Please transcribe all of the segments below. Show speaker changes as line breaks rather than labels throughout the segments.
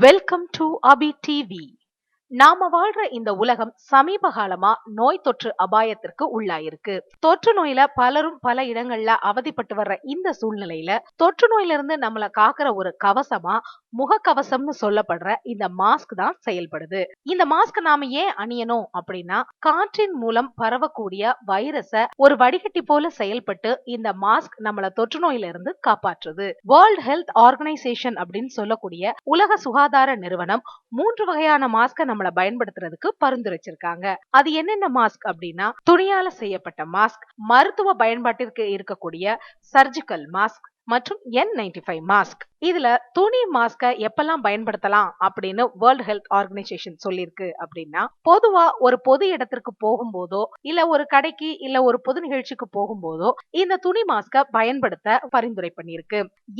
Welcome to Abhi TV. நாம வாழ்ற இந்த உலகம் சமீப காலமா நோய் தொற்று அபாயத்திற்கு உள்ளாயிருக்கு. தொற்று நோயில பலரும் பல இடங்கள்ல அவதிப்பட்டு வர்ற இந்த சூழ்நிலையில தொற்று நோயில இருந்து நம்மள காக்குற ஒரு கவசமா முகக்கவசம்னு சொல்லப்படுற இந்த மாஸ்க் தான் செயல்படுது. இந்த மாஸ்க் நாம ஏன் அணியணும் அப்படின்னா, காற்றின் மூலம் பரவக்கூடிய வைரஸ ஒரு வடிகட்டி போல செயல்பட்டு இந்த மாஸ்க் நம்மள தொற்று நோயில இருந்து காப்பாற்றுது. வேர்ல்ட் ஹெல்த் ஆர்கனைசேஷன் அப்படின்னு சொல்லக்கூடிய உலக சுகாதார நிறுவனம் 3 வகையான மாஸ்க நம்மள பயன்படுத்துறதுக்கு பரிந்துரைச்சிருக்காங்க. அது என்னென்ன மாஸ்க் அப்படின்னா, துணியால செய்யப்பட்ட மாஸ்க், மருத்துவ பயன்பாட்டிற்கு இருக்கக்கூடிய சர்ஜிக்கல் மாஸ்க் மற்றும் N95 மாஸ்க். இதுல துணி மாஸ்க எப்பெல்லாம் பயன்படுத்தலாம் அப்படின்னு வேர்ல்ட் ஹெல்த் ஆர்கனைசேஷன் சொல்லிருக்கு அப்படின்னா, பொதுவா ஒரு பொது இடத்திற்கு போகும்போதோ இல்ல ஒரு கடைக்கு இல்ல ஒரு பொது நிகழ்ச்சிக்கு போகும்போதோ இந்த துணி மாஸ்க பயன்படுத்த பரிந்துரை பண்ணிருக்கு.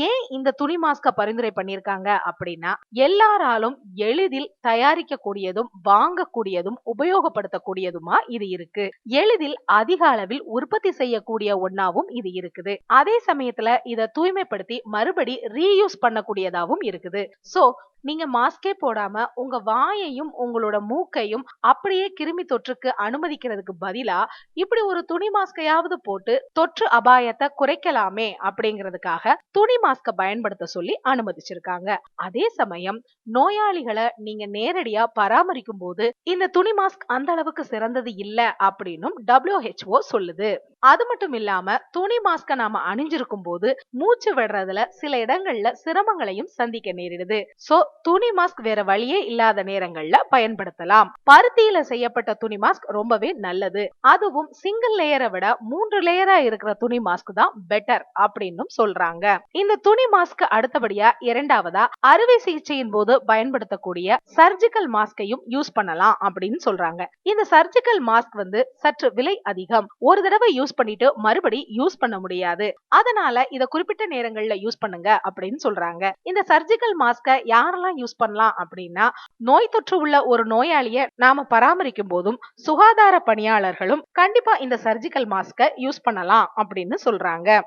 ஏன் இந்த துணி மாஸ்க பரிந்துரை பண்ணிருக்காங்க அப்படின்னா, எல்லாராலும் எளிதில் தயாரிக்கக்கூடியதும் வாங்கக்கூடியதும் உபயோகப்படுத்தக்கூடியதுமா இது இருக்கு. எளிதில் அதிக அளவில் உற்பத்தி செய்யக்கூடிய ஒன்னாவும் இது இருக்குது. அதே சமயத்துல இத தூய்மைப்படுத்தி மறுபடி ரீயூஸ் பண்ணக்கூடியதாகவும் இருக்குது. சோ நீங்க மாஸ்கே போடாம உங்க வாயையும் உங்களோட மூக்கையும் அப்படியே கிருமி தொற்றுக்கு அனுமதிக்கிறதுக்கு பதிலா இப்படி ஒரு துணி மாஸ்கையாவது போட்டு தொற்று அபாயத்தை குறைக்கலாமே அப்படிங்கிறதுக்காக துணி மாஸ்க பயன்படுத்த சொல்லி அனுமதிச்சிருக்காங்க. அதே சமயம் நோயாளிகளை நீங்க நேரடியா பராமரிக்கும் போது இந்த துணி மாஸ்க் அந்த அளவுக்கு சிறந்தது இல்ல அப்படின்னும் WHO சொல்லுது. அது மட்டும் இல்லாம துணி மாஸ்க நாம அணிஞ்சிருக்கும் போது மூச்சு விடுறதுல சில இடங்கள்ல சிரமங்களையும் சந்திக்க நேரிடுது. சோ துணி மாஸ்க் வேற வழியே இல்லாத நேரங்கள்ல பயன்படுத்தலாம். பருத்தியில செய்யப்பட்ட துணி மாஸ்க் ரொம்பவே நல்லது. அதுவும் சிங்கிள் லேயரை விட 3 லேயரா இருக்கிற துணி மாஸ்க் தான் பெட்டர் அப்படின்னு சொல்றாங்க. இந்த துணி மாஸ்க் அடுத்தபடியா இரண்டாவதா அறுவை சிகிச்சையின் போது பயன்படுத்தக்கூடிய சர்ஜிக்கல் மாஸ்கையும் யூஸ் பண்ணலாம் அப்படின்னு சொல்றாங்க. இந்த சர்ஜிக்கல் மாஸ்க் சற்று விலை அதிகம். ஒரு தடவை யூஸ் பண்ணிட்டு மறுபடி யூஸ் பண்ண முடியாது. அதனால இத குறிப்பிட்ட நேரங்கள்ல யூஸ் பண்ணுங்க அப்படின்னு சொல்றாங்க. இந்த சர்ஜிக்கல் மாஸ்க யாரெல்லாம் யூஸ் பண்ணலாம் அப்படின்னா, நோய் தொற்று உள்ள ஒரு நோயாளியை நாம பராமரிக்கும் போதும் சுகாதார பணியாளர்களும் கண்டிப்பா இந்த சர்ஜிக்கல் மாஸ்க யூஸ் பண்ணலாம் அப்படின்னு சொல்றாங்க.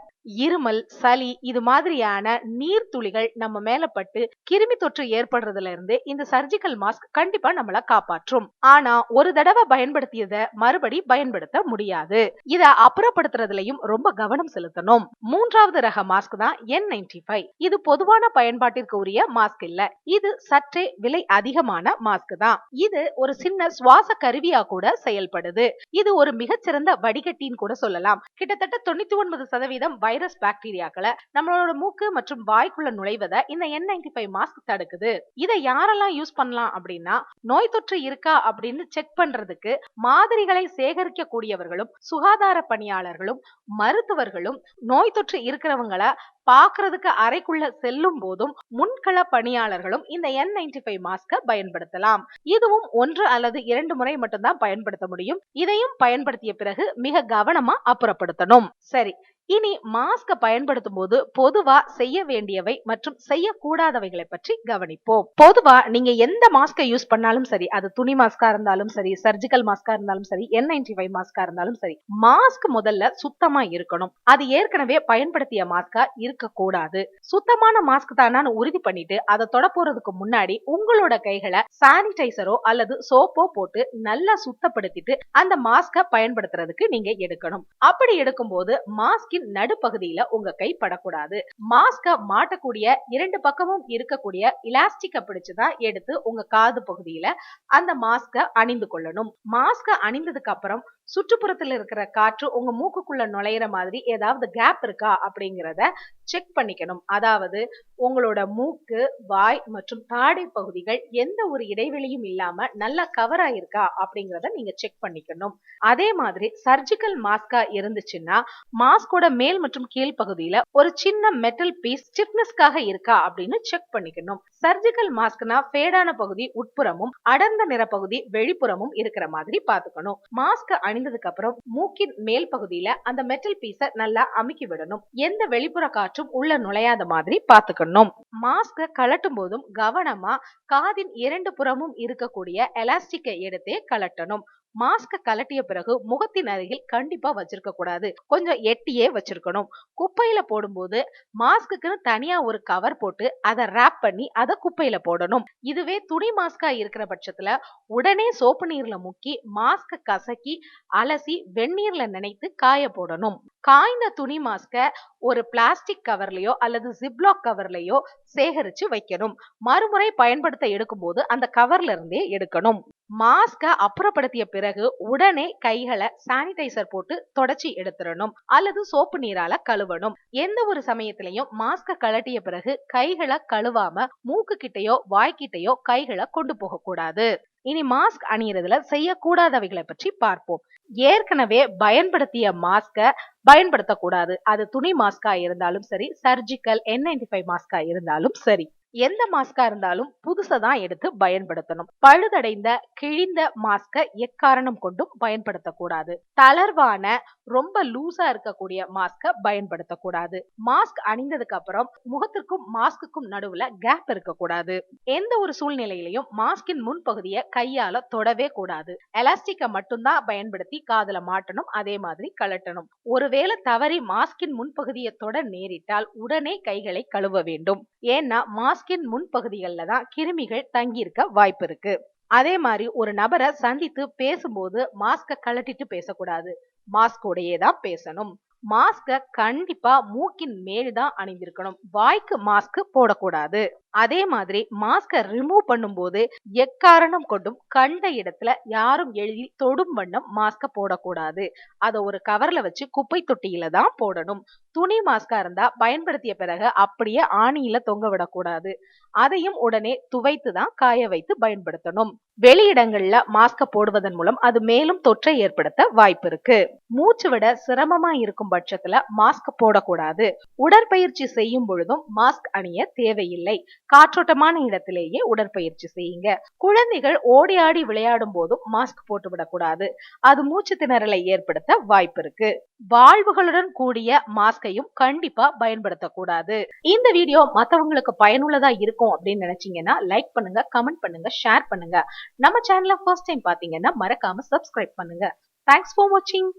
இருமல், சளி இது மாதிரியான நீர்த்துளிகள் நம்ம மேல பட்டு கிருமி தொற்று ஏற்படுறதுல இருந்து இந்த சர்ஜிக்கல் மாஸ்க் கண்டிப்பா நம்மள காப்பாற்றும். ஆனா ஒரு தடவை பயன்படுத்தியதை மறுபடி பயன்படுத்த முடியாது. இத அப்புறப்படுத்துறதுலயும் ரொம்ப கவனம் செலுத்தணும். மூன்றாவது ரக மாஸ்க் தான் N95. இது பொதுவான பயன்பாட்டிற்கு உரிய மாஸ்க் இல்ல. இது சற்றே விலை அதிகமான மாஸ்க் தான். இது ஒரு சின்ன சுவாச கருவியா கூட செயல்படுது. இது ஒரு மிகச்சிறந்த வடிகட்டின்னு கூட சொல்லலாம். கிட்டத்தட்ட 99% வைரஸ் பாக்டீரியாக்களை நம்மளோட மூக்கு மற்றும் வாய்க்குள்ள நுழைவதை இந்த N95 மாஸ்க் தடுக்குது. இதை யாரெல்லாம் யூஸ் பண்ணலாம் அப்படின்னா, நோய் தொற்று இருக்கா அப்படின்னு செக் பண்றதுக்கு மாதிரிகளை சேகரிக்க கூடியவர்களும், சுகாதார பணியாளர்களும், மருத்துவர்களும், நோய் தொற்று இருக்கிறவங்களை பாக்குறதுக்கு அறைக்குள்ள செல்லும் போதும் முன்கள பணியாளர்களும் இந்த N95 மாஸ்க பயன்படுத்தலாம். இதுவும் 1 அல்லது 2 முறை மட்டும்தான் பயன்படுத்த முடியும். இதையும் பயன்படுத்திய பிறகு மிக கவனமா அப்புறப்படுத்தணும். சரி, இனி மாஸ்க பயன்படுத்தும் போது பொதுவா செய்ய வேண்டியவை மற்றும் செய்யக்கூடாதவைகளை பற்றி கவனிப்போம். பொதுவா நீங்க எந்த மாஸ்கை யூஸ் பண்ணாலும் சரி, அது துணி மாஸ்கா இருந்தாலும் சரி, சர்ஜிக்கல் மாஸ்கா இருந்தாலும் சரி, N95 மாஸ்கா இருந்தாலும் சரி, மாஸ்க் முதல்ல சுத்தமா இருக்கணும். அது ஏற்கனவே பயன்படுத்திய மாஸ்கா இருக்கக்கூடாது. சுத்தமான மாஸ்க் தானான்னு உறுதி பண்ணிட்டு அதை தொட போறதுக்கு முன்னாடி உங்களோட கைகளை சானிடைசரோ அல்லது சோப்போ போட்டு நல்லா சுத்தப்படுத்திட்டு அந்த மாஸ்க பயன்படுத்துறதுக்கு நீங்க எடுக்கணும். அப்படி எடுக்கும் போது மாஸ்க் நடுப்பகுதியில உங்க கை படக்கூடாது. மாஸ்க மாட்டக்கூடிய 2 பக்கமும் இருக்கக்கூடிய எலாஸ்டிக்க பிடிச்சுதான் எடுத்து உங்க காது பகுதியில அந்த மாஸ்க அணிந்து கொள்ளணும். மாஸ்க அணிந்ததுக்கு அப்புறம் சுற்றுப்புறத்துல இருக்கிற காற்று உங்க மூக்குக்குள்ள நுழையிற மாதிரி ஏதாவது கேப் இருக்கா அப்படிங்கிறத செக் பண்ணிக்கணும். அதாவது உங்களோட மூக்கு, வாய் மற்றும் தாடை பகுதிகள் எந்த ஒரு இடைவெளியும் இல்லாம நல்லா கவர் ஆயிருக்கா அப்படிங்கறத நீங்க செக் பண்ணிக்கணும். அதே மாதிரி சர்ஜிக்கல் மாஸ்கா இருந்துச்சுன்னா மாஸ்கோட மேல் மற்றும் கீழ் பகுதியில ஒரு சின்ன மெட்டல் பீஸ் ஸ்டிஃப்னஸ்க்காக இருக்கா அப்படின்னு செக் பண்ணிக்கணும். சர்ஜிக்கல் மாஸ்க்னா ஃபேடான பகுதி உட்புறமும் அடர்ந்த நிற பகுதி வெளிப்புறமும் இருக்கிற மாதிரி பாத்துக்கணும். மாஸ்க் அணிந்ததுக்கு அப்புறம் மூக்கின் மேல் பகுதியில அந்த மெட்டல் பீஸ நல்லா அமுக்கி விடணும். எந்த வெளிப்புற காற்றும் உள்ள நுழையாத மாதிரி பாத்துக்கணும். மாஸ்க கழட்டும் போதும் கவனமா காதின் 2 புறமும் இருக்கக்கூடிய எலாஸ்டிக்கை எடுத்தே கழட்டணும். மாஸ்க கலட்டிய பிறகு முகத்தின் அருகில் கண்டிப்பா வச்சிருக்க கூடாது. கொஞ்சம் எட்டியே வச்சிருக்கணும். குப்பையில போடும்போது மாஸ்க்குன்னு தனியா ஒரு கவர் போட்டு அதை ராப் பண்ணி அதை குப்பையில போடணும். இதுவே துணி மாஸ்கா இருக்கிற பட்சத்துல உடனே சோப்பு நீர்ல முக்கி மாஸ்க கசக்கி அலசி வெந்நீர்ல நனைத்து காய போடணும். காய்ந்த துணி மாஸ்க ஒரு பிளாஸ்டிக் கவர்லயோ அல்லது ஜிப்லாக் கவர்லயோ சேகரிச்சு வைக்கணும். மறுமுறை பயன்படுத்த எடுக்கும் போது அந்த கவர்ல இருந்தே எடுக்கணும். மாஸ்க அப்புறப்படுத்திய பிறகு உடனே கைகளை சானிடைசர் போட்டு தொடச்சி எடுத்துடணும் அல்லது சோப்பு நீரால கழுவணும். எந்த ஒரு சமயத்திலையும் மாஸ்க கழட்டிய பிறகு கைகளை கழுவாம மூக்கு கிட்டையோ வாய்க்கிட்டையோ கைகளை கொண்டு போக கூடாது. இனி மாஸ்க் அணியறதுல செய்யக்கூடாதவைகளை பற்றி பார்ப்போம். ஏற்கனவே பயன்படுத்திய மாஸ்க பயன்படுத்தக்கூடாது. அது துணி மாஸ்கா இருந்தாலும் சரி, சர்ஜிக்கல் N95 மாஸ்கா இருந்தாலும் சரி, எந்த மாஸ்கா இருந்தாலும் புதுசா தான் எடுத்து பயன்படுத்தணும். பழுதடைந்த கிழிந்த மாஸ்க எக்காரணம் கொண்டும் பயன்படுத்தக்கூடாது. தளர்வான ரொம்ப லூசா இருக்கக்கூடிய மாஸ்க பயன்படுத்தக்கூடாது. மாஸ்க் அணிந்ததுக்கு அப்புறம் முகத்திற்கும் மாஸ்க்குக்கும் நடுவுல கேப் இருக்கக்கூடாது. எந்த ஒரு சூழ்நிலையிலையும் மாஸ்கின் முன்பகுதியை கையால தொடவே கூடாது. எலாஸ்டிக்க மட்டும்தான் பயன்படுத்தி காதுல மாட்டணும். அதே மாதிரி கழட்டணும். ஒருவேளை தவறி மாஸ்கின் முன்பகுதியை தொட நேரிட்டால் உடனே கைகளை கழுவ வேண்டும். ஏன்னா மாஸ்கின் முன்பகுதிகளில் தான் கிருமிகள் தங்கியிருக்க வாய்ப்பு இருக்கு. அதே மாதிரி ஒரு நபரை சந்தித்து பேசும்போது மாஸ்க கழட்டிட்டு பேசக்கூடாது. மாஸ்கோடையே தான் பேசணும். மாஸ்க கண்டிப்பா மூக்கின் மேல் தான் அணிந்திருக்கணும். வாய்க்கு மாஸ்க் போடக்கூடாது. அதே மாதிரி மாஸ்க ரிமூவ் பண்ணும்போது எக்காரணம் கொண்டும் கண்ட இடத்துல யாரும் எளிதில் தொடும் வண்ணம் மாஸ்க போடக்கூடாது. அதை ஒரு கவர்ல வச்சு குப்பை தொட்டியில தான் போடணும். துணி மாஸ்கா இருந்தா பயன்படுத்திய பிறகு அப்படியே ஆணியில தொங்க விடக்கூடாது. அதையும் உடனே துவைத்து தான் காய வைத்து பயன்படுத்தணும். வெளியிடங்கள்ல மாஸ்க போடுவதன் மூலம் அது மேலும் தொற்றை ஏற்படுத்த வாய்ப்பு இருக்கு. மூச்சு விட சிரமமா இருக்கும் பட்சத்துல மாஸ்க் போடக்கூடாது. உடற்பயிற்சி செய்யும் பொழுதும் மாஸ்க் அணிய தேவையில்லை. காற்றோட்டமான இடத்திலேயே உடற்பயிற்சி செய்யுங்க. குழந்தைகள் ஓடி ஆடி விளையாடும் போதும் மாஸ்க் போட்டு விடக்கூடாது. அது மூச்சு திணறலை ஏற்படுத்த வாய்ப்பு இருக்கு. வாழ்வுகளுடன் கூடிய மாஸ்கையும் கண்டிப்பா பயன்படுத்தக்கூடாது. இந்த வீடியோ மத்தவங்களுக்கு பயனுள்ளதா இருக்கும் அப்படின்னு நினைச்சீங்கன்னா லைக் பண்ணுங்க, கமெண்ட் பண்ணுங்க, ஷேர் பண்ணுங்க. நம்ம சேனலை ஃபர்ஸ்ட் டைம் பாத்தீங்கன்னா மறக்காம சப்ஸ்கிரைப் பண்ணுங்க. தேங்க்ஸ் ஃபார் வாட்சிங்.